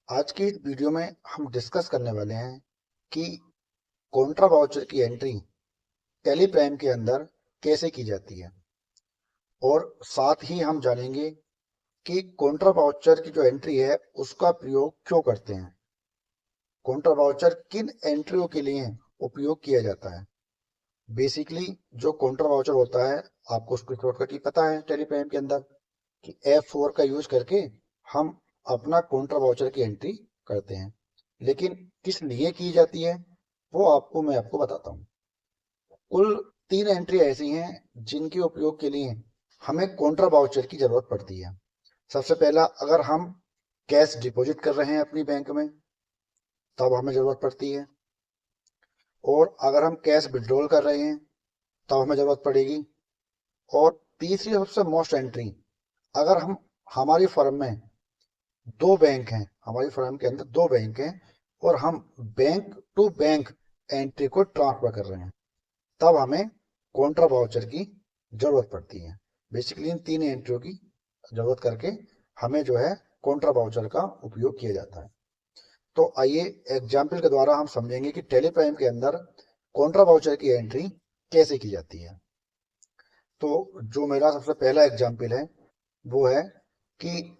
आज की इस वीडियो में हम डिस्कस करने वाले हैं कि कॉन्ट्रा वाउचर की एंट्री टैली प्राइम के अंदर कैसे की जाती है और साथ ही हम जानेंगे कि कॉन्ट्रा वाउचर की जो एंट्री है उसका प्रयोग क्यों करते हैं। कॉन्ट्रा वाउचर किन एंट्रियों के लिए उपयोग किया जाता है। बेसिकली जो कॉन्ट्रा वाउचर होता है, आपको उसकी शॉर्टकट ही पता है टैली प्राइम के अंदर कि F4 का यूज करके हम अपना कॉन्ट्रा वाउचर की एंट्री करते हैं। लेकिन किस लिए की जाती है वो मैं आपको बताता हूँ। कुल 3 एंट्री ऐसी हैं जिनके उपयोग के लिए हमें कॉन्ट्रा वाउचर की जरूरत पड़ती है। सबसे पहला, अगर हम कैश डिपॉजिट कर रहे हैं अपनी बैंक में तब हमें जरूरत पड़ती है, और अगर हम कैश विड्रॉल कर रहे हैं तब हमें जरूरत पड़ेगी। और तीसरी सबसे मोस्ट एंट्री, अगर हम हमारी फर्म में दो बैंक हैं, हमारी फर्म के अंदर दो बैंक हैं और हम बैंक टू बैंक एंट्री को ट्रांसफर कर रहे हैं तब हमें कॉन्ट्रा वाउचर की जरूरत पड़ती है। बेसिकली इन 3 एंट्रियों की जरूरत करके हमें जो है कॉन्ट्रा वाउचर का उपयोग किया जाता है। तो आइए एग्जाम्पल के द्वारा हम समझेंगे कि टैली प्राइम के अंदर कॉन्ट्रा वाउचर की एंट्री कैसे की जाती है। तो जो मेरा सबसे पहला एग्जाम्पल है वो है कि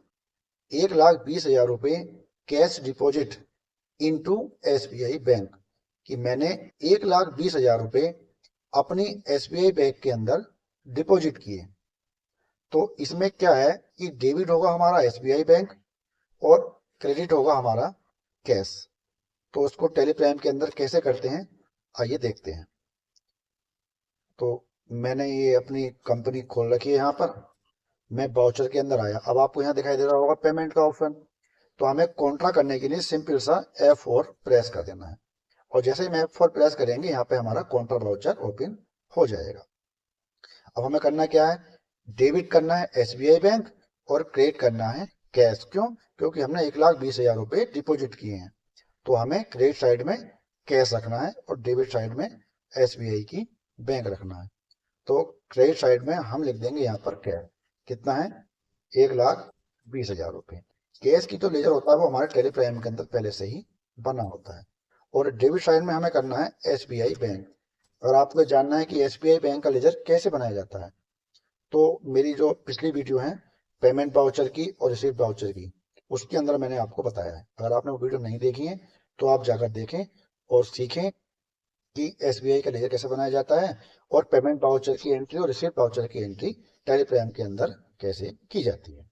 1,20,000 रुपए cash deposit into SBI bank, कि मैंने 1,20,000 रुपए अपनी SBI बैंक के अंदर डिपॉजिट किए। तो इसमें क्या है कि डेबिट होगा हमारा SBI बैंक और क्रेडिट होगा हमारा कैश। तो उसको टैली प्राइम के अंदर कैसे करते हैं आइए देखते हैं। तो मैंने ये अपनी कंपनी खोल रखी है, यहाँ पर मैं वाउचर के अंदर आया। अब आपको यहाँ दिखाई दे रहा होगा पेमेंट का ऑप्शन। तो हमें कॉन्ट्रा करने के लिए सिंपल सा F4 प्रेस कर देना है, और जैसे ही हम F4 प्रेस करेंगे यहाँ पे हमारा कॉन्ट्रा वाउचर ओपन हो जाएगा। अब हमें करना क्या है, डेबिट करना है SBI बैंक और क्रेडिट करना है कैश। क्यों? क्योंकि हमने 1,20,000 रुपए डिपॉजिट किए हैं, तो हमें क्रेडिट साइड में कैश रखना है और डेबिट साइड में SBI की बैंक रखना है। तो क्रेडिट साइड में हम लिख देंगे यहाँ पर कैश। कितना है? 1,20,000 रुपए। कैश की जो लेजर होता है वो हमारे टैली प्राइम के अंदर पहले से ही बना होता है। और डेबिट साइड में हमें करना है SBI बैंक। और आपको जानना है कि SBI बैंक का लेजर कैसे बनाया जाता है, तो मेरी जो पिछली वीडियो है पेमेंट वाउचर की और रिसीप्ट वाउचर की, उसके अंदर मैंने आपको बताया है। अगर आपने वो वीडियो नहीं देखी है तो आप जाकर देखें और सीखें कि SBI का लेजर कैसे बनाया जाता है और पेमेंट वाउचर की एंट्री और रिसीप्ट वाउचर की एंट्री टैली प्राइम के अंदर कैसे की जाती है।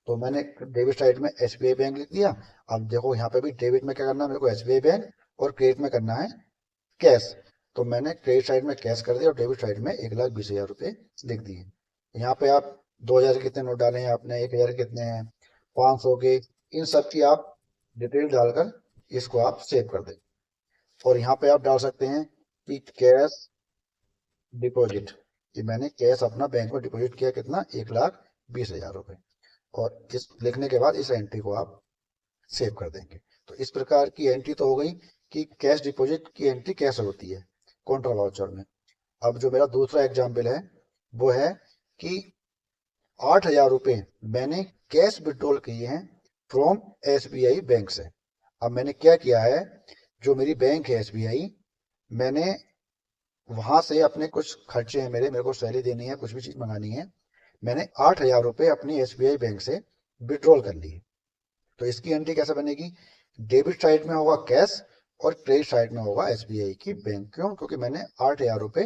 तो मैंने डेबिट साइड में SBI बैंक लिख दिया। अब देखो यहाँ पे भी डेबिट में क्या करना है, मेरे को SBI बैंक, और क्रेडिट में करना है कैश। तो मैंने क्रेडिट साइड में कैश कर दिया और डेबिट साइड में 1,20,000 रुपए लिख दिए। यहाँ पे आप 2,000 कितने नोट डाले हैं आपने, 1,000 कितने हैं, 500 के, इन सब की आप डिटेल डालकर इसको आप सेव कर दें। और यहाँ पे आप डाल सकते हैं कि कैश डिपॉजिट, कि मैंने कैश अपना बैंक में डिपॉजिट किया, कितना, 1,20,000 रुपए। और इस लिखने के बाद इस एंट्री को आप सेव कर देंगे। तो इस प्रकार की एंट्री तो हो गई कि कैश डिपॉजिट की एंट्री कैसे होती है कॉन्ट्रा वाउचर में। अब जो मेरा दूसरा एग्जाम्पल है वो है कि 8,000 रुपए मैंने कैश विड्रॉल किए हैं फ्रॉम SBI बैंक से। अब मैंने क्या किया है, जो मेरी बैंक है SBI, मैंने वहां से अपने कुछ खर्चे हैं, मेरे को सैलरी देनी है, कुछ भी चीज मंगानी है, मैंने 8,000 रुपए अपनी SBI बैंक से विड्रॉल कर लिए। तो इसकी एंट्री कैसे बनेगी, डेबिट साइड में होगा कैश और क्रेडिट साइड में होगा SBI की बैंक। क्यों? क्योंकि मैंने 8,000 रुपए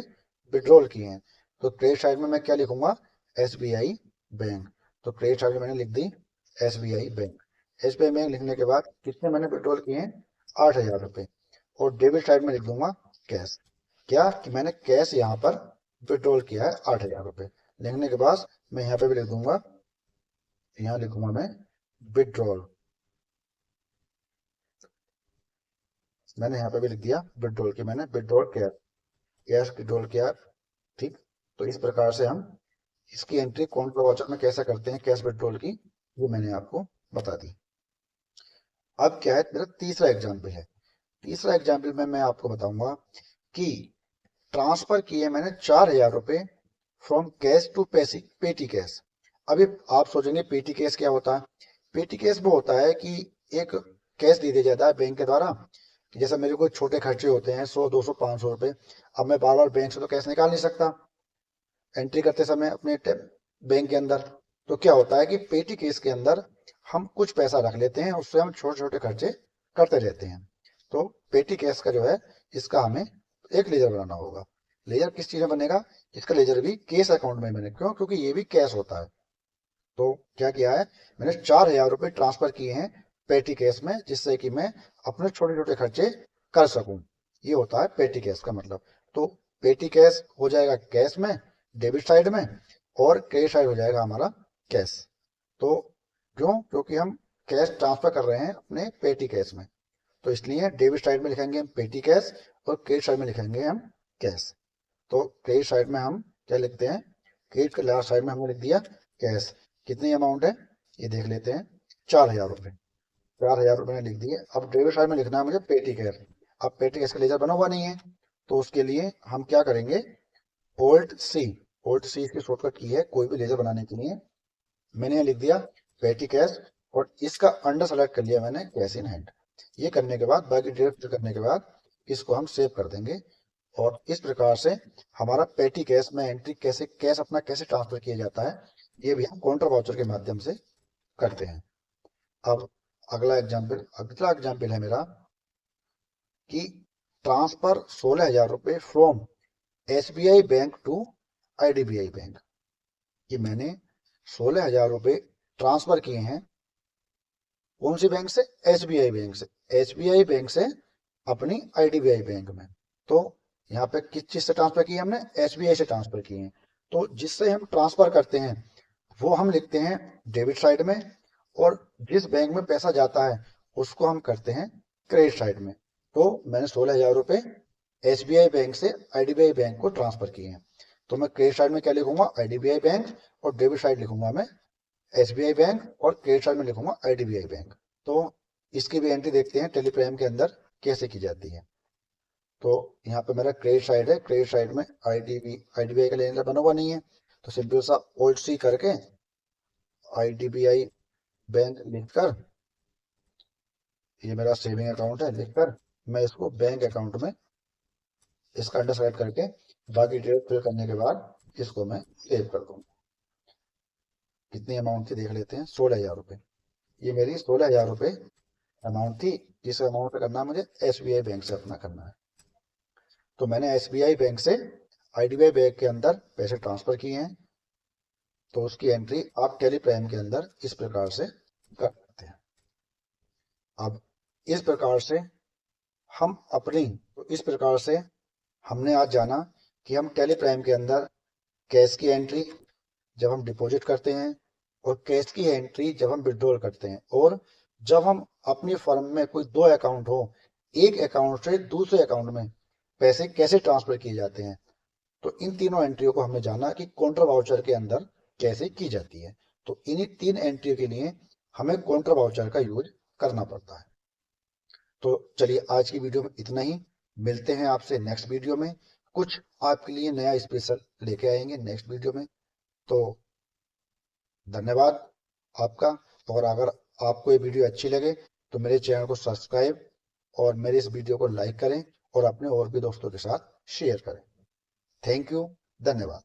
विड्रॉल किए हैं। तो क्रेडिट साइड में मैं क्या लिखूंगा, SBI बैंक। तो क्रेडिट साइड में मैंने लिख दी SBI बैंक। SBI बैंक लिखने के बाद कितने मैंने विड्रॉल किए हैं, 8,000 रुपए। और डेबिट साइड में लिख दूंगा कैश। क्या कि मैंने कैश यहाँ पर विड्रॉल किया है 8,000 रुपए। लिखने के बाद मैं यहाँ पे भी लिख दूंगा, यहाँ लिखूंगा मैं विड्रॉल। मैंने यहाँ पे भी लिख दिया विड्रॉल, कि मैंने विड्रॉल किया, कैश विड्रॉल किया। ठीक। तो इस प्रकार से हम इसकी एंट्री कॉन्ट्रा वाउचर में कैसे करते हैं कैश विड्रॉल की, वो मैंने आपको बता दी। अब क्या है, मेरा तीसरा एग्जाम्पल है। तीसरा एग्जाम्पल में मैं आपको बताऊंगा कि ट्रांसफर किए मैंने 4,000 रुपए from cash to petty cash. अभी आप सोचेंगे पेटी कैश क्या होता है। पेटी कैश वो होता है कि एक कैश दे दिया जाता है बैंक के द्वारा कि जैसे मेरे कोई छोटे खर्चे होते हैं 100, 200, 500 रुपए, अब मैं बार बार बैंक से तो कैश निकाल नहीं सकता एंट्री करते समय अपने बैंक के अंदर। तो क्या होता है कि पेटी केस के अंदर हम कुछ पैसा रख लेते हैं, उससे हम छोटे छोटे खर्चे करते रहते हैं। तो पेटी केस का जो है इसका हमें एक लेजर बनाना होगा। लेजर किस चीज में बनेगा? इसका लेजर भी केस अकाउंट में बने, क्यों? क्योंकि ये भी कैश होता है। तो क्या किया है, मैंने 4,000 रुपए ट्रांसफर किए हैं पेटी कैश में, जिससे कि मैं अपने छोटे छोटे खर्चे कर सकूं। ये होता है पेटी कैश का मतलब। तो पेटी कैश हो जाएगा कैश में, डेबिट साइड में, और क्रेडिट साइड हो जाएगा हमारा कैश। तो क्यों? क्योंकि हम कैश ट्रांसफर कर रहे हैं अपने पेटी कैश में, तो इसलिए डेबिट साइड में लिखेंगे हम पेटी कैश और क्रेडिट साइड में लिखेंगे हम कैश। तो क्रेडिट साइड में हम क्या लिखते हैं? क्रेडिट के लास्ट साइड में हमने लिख दिया कैश। कितनी अमाउंट है ये देख लेते हैं, 4,000 रुपए। 4,000 रुपए लिख दिए। अब डेबिट साइड में लिखना है मुझे पेटी कैश। अब पेटी कैश का लेजर बना हुआ नहीं है, तो उसके लिए हम क्या करेंगे? ओल्ट सी। ओल्ट सी इसकी शॉर्टकट की है कोई भी लेजर बनाने के लिए। मैंने यहाँ लिख दिया पेटी कैश और इसका अंडर सेलेक्ट कर लिया मैंने कैश इन हैंड। ये करने के बाद बाकी डिटेल फिल करने के बाद इसको हम सेव कर देंगे। और इस प्रकार से हमारा पेटी कैश में एंट्री कैसे, कैश अपना कैसे ट्रांसफर किया जाता है, ये भी हम काउंटर वाउचर के माध्यम से करते हैं। अब अगला एग्जाम्पल है मेरा कि ट्रांसफर 16,000 रुपए from SBI bank to IDBI bank. कि मैंने 16,000 रुपए ट्रांसफर किए हैं कौन सी बैंक से? SBI बैंक से। SBI बैंक से अपनी IDBI बैंक में। तो यहाँ पे किस चीज से ट्रांसफर किए हमने? SBI से ट्रांसफर किए हैं। तो जिससे हम ट्रांसफर करते हैं वो हम लिखते हैं डेबिट साइड में, और जिस बैंक में पैसा जाता है उसको हम करते हैं क्रेडिट साइड में। तो मैंने 16,000 रुपए SBI बैंक से IDBI बैंक को ट्रांसफर किए हैं, तो मैं क्रेडिट साइड में क्या लिखूंगा? IDBI बैंक, और डेबिट साइड लिखूंगा मैं SBI बैंक, और क्रेडिट साइड में लिखूंगा IDBI बैंक। तो इसकी भी एंट्री देखते हैं टेलीप्राइम के अंदर कैसे की जाती है। तो यहाँ पे मेरा क्रेडिट साइड है, क्रेडिट साइड में IDBI का लेनदेन बना हुआ नहीं है, तो सिंपल सा ओल्ड सी करके IDBI बैंक लिखकर, ये मेरा सेविंग अकाउंट है, लिखकर मैं इसको बैंक अकाउंट में इसका अंडर सेलेक्ट करके बाकी डिटेल फिल करने के बाद इसको मैं सेव कर दूंगा। कितनी अमाउंट थी देख लेते हैं, 16,000 रुपए। ये मेरी 16,000 रुपए अमाउंट थी, जिस अमाउंट पे करना है मुझे SBI बैंक से अपना करना है। तो मैंने SBI बैंक से IDBI बैंक के अंदर पैसे ट्रांसफर किए हैं। तो उसकी एंट्री आप टेलीप्राइम के अंदर इस प्रकार से कर सकते हैं। अब इस प्रकार से हम अपनी, तो इस प्रकार से हमने आज जाना कि हम टेलीप्राइम के अंदर कैश की एंट्री जब हम डिपॉजिट करते हैं, और कैश की एंट्री जब हम विड्रॉल करते हैं, और जब हम अपनी फर्म में कोई दो अकाउंट हो, एक अकाउंट से दूसरे अकाउंट में पैसे कैसे ट्रांसफर किए जाते हैं। तो इन तीनों एंट्रियों को हमने जाना कि काउंटर वाउचर के अंदर कैसे की जाती है। तो इन्हीं 3 एंट्रियों के लिए हमें काउंटर वाउचर का यूज करना पड़ता है। तो चलिए आज की वीडियो में इतना ही। मिलते हैं आपसे नेक्स्ट वीडियो में, कुछ आपके लिए नया स्पेशल लेके आएंगे नेक्स्ट वीडियो में। तो धन्यवाद आपका। और अगर आपको ये वीडियो अच्छी लगे तो मेरे चैनल को सब्सक्राइब और मेरे इस वीडियो को लाइक करें और अपने और भी दोस्तों के साथ शेयर करें। थैंक यू, धन्यवाद।